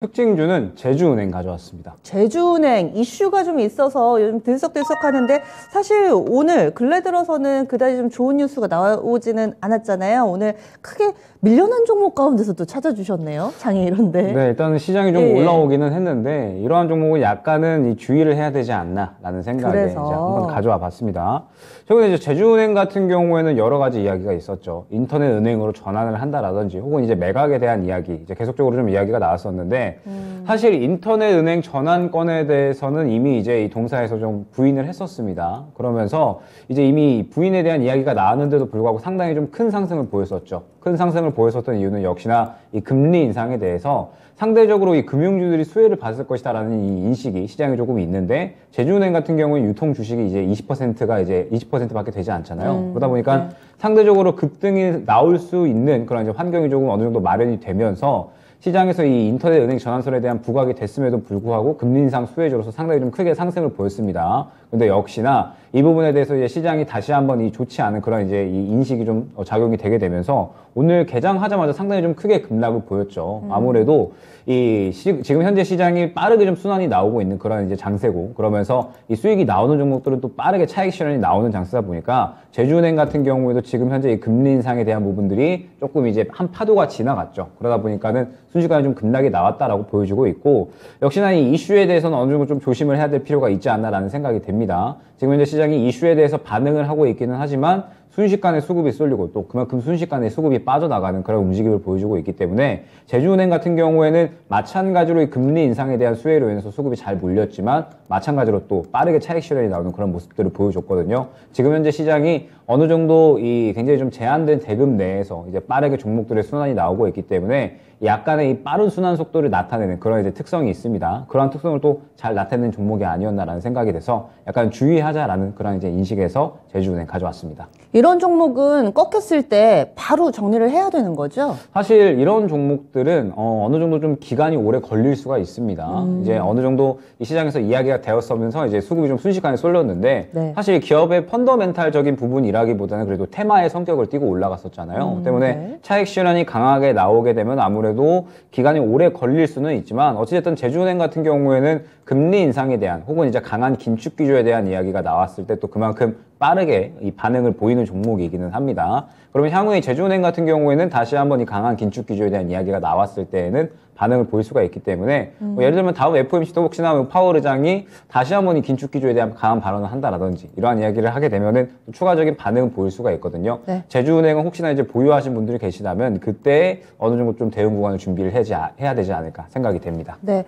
특징주는 제주은행 가져왔습니다. 제주은행 이슈가 좀 있어서 요즘 들썩들썩하는데 사실 오늘 근래 들어서는 그다지 좀 좋은 뉴스가 나오지는 않았잖아요. 오늘 크게 밀려난 종목 가운데서 또 찾아주셨네요. 장이 이런데. 네, 일단 시장이 좀 올라오기는 했는데 이러한 종목은 약간은 주의를 해야 되지 않나라는 생각에 이제 한번 가져와 봤습니다. 최근에 이제 제주은행 같은 경우에는 여러 가지 이야기가 있었죠. 인터넷 은행으로 전환을 한다라든지 혹은 이제 매각에 대한 이야기, 이제 계속적으로 좀 이야기가 나왔었는데 사실 인터넷 은행 전환권에 대해서는 이미 이제 이 동사에서 좀 부인을 했었습니다. 그러면서 이제 이미 부인에 대한 이야기가 나왔는데도 불구하고 상당히 좀 큰 상승을 보였었죠. 큰 상승을 보였었던 이유는 역시나 이 금리 인상에 대해서 상대적으로 이 금융주들이 수혜를 받을 것이다라는 이 인식이 시장에 조금 있는데, 제주은행 같은 경우는 유통 주식이 이제 20%가 이제 20%밖에 되지 않잖아요. 그러다 보니까 상대적으로 급등이 나올 수 있는 그런 이제 환경이 조금 어느 정도 마련이 되면서 시장에서 이 인터넷 은행 전환설에 대한 부각이 됐음에도 불구하고 금리 인상 수혜주로서 상당히 좀 크게 상승을 보였습니다. 근데 역시나 이 부분에 대해서 이제 시장이 다시 한번 이 좋지 않은 그런 이제 이 인식이 좀 작용이 되게 되면서 오늘 개장하자마자 상당히 좀 크게 급락을 보였죠. 아무래도 지금 현재 시장이 빠르게 좀 순환이 나오고 있는 그런 이제 장세고, 그러면서 이 수익이 나오는 종목들은 또 빠르게 차익 실현이 나오는 장세다 보니까 제주은행 같은 경우에도 지금 현재 이 금리 인상에 대한 부분들이 조금 이제 한 파도가 지나갔죠. 그러다 보니까는 순식간에 좀 급락이 나왔다라고 보여주고 있고, 역시나 이 이슈에 대해서는 어느 정도 좀 조심을 해야 될 필요가 있지 않나라는 생각이 됩니다. 지금 현재 시장이 이슈에 대해서 반응을 하고 있기는 하지만 순식간에 수급이 쏠리고 또 그만큼 순식간에 수급이 빠져나가는 그런 움직임을 보여주고 있기 때문에 제주은행 같은 경우에는 마찬가지로 이 금리 인상에 대한 수혜로 인해서 수급이 잘 몰렸지만 마찬가지로 또 빠르게 차익 실현이 나오는 그런 모습들을 보여줬거든요. 지금 현재 시장이 어느 정도 이 굉장히 좀 제한된 대금 내에서 이제 빠르게 종목들의 순환이 나오고 있기 때문에 약간의 이 빠른 순환 속도를 나타내는 그런 이제 특성이 있습니다. 그런 특성을 또 잘 나타내는 종목이 아니었나라는 생각이 돼서 약간 주의하자라는 그런 이제 인식에서 제주은행 가져왔습니다. 이런 종목은 꺾였을 때 바로 정리를 해야 되는 거죠? 사실 이런 종목들은 어느 정도 좀 기간이 오래 걸릴 수가 있습니다. 이제 어느 정도 이 시장에서 이야기가 되었으면서 이제 수급이 좀 순식간에 쏠렸는데 네. 사실 기업의 펀더멘탈적인 부분이라기보다는 그래도 테마의 성격을 띠고 올라갔었잖아요. 때문에 네. 차익 실현이 강하게 나오게 되면 아무래도 기간이 오래 걸릴 수는 있지만 어찌됐든 제주은행 같은 경우에는 금리 인상에 대한 혹은 이제 강한 긴축 기조에 대한 이야기가 나왔을 때 또 그만큼 빠르게 이 반응을 보이는 종목이기는 합니다. 그러면 향후에 제주은행 같은 경우에는 다시 한번 이 강한 긴축 기조에 대한 이야기가 나왔을 때에는 반응을 보일 수가 있기 때문에 뭐 예를 들면 다음 FOMC도 혹시나 파월 의장이 다시 한번 이 긴축 기조에 대한 강한 발언을 한다라든지 이러한 이야기를 하게 되면은 추가적인 반응을 보일 수가 있거든요. 네. 제주은행은 혹시나 이제 보유하신 분들이 계시다면 그때 어느 정도 좀 대응 구간을 준비를 해야 되지 않을까 생각이 됩니다. 네.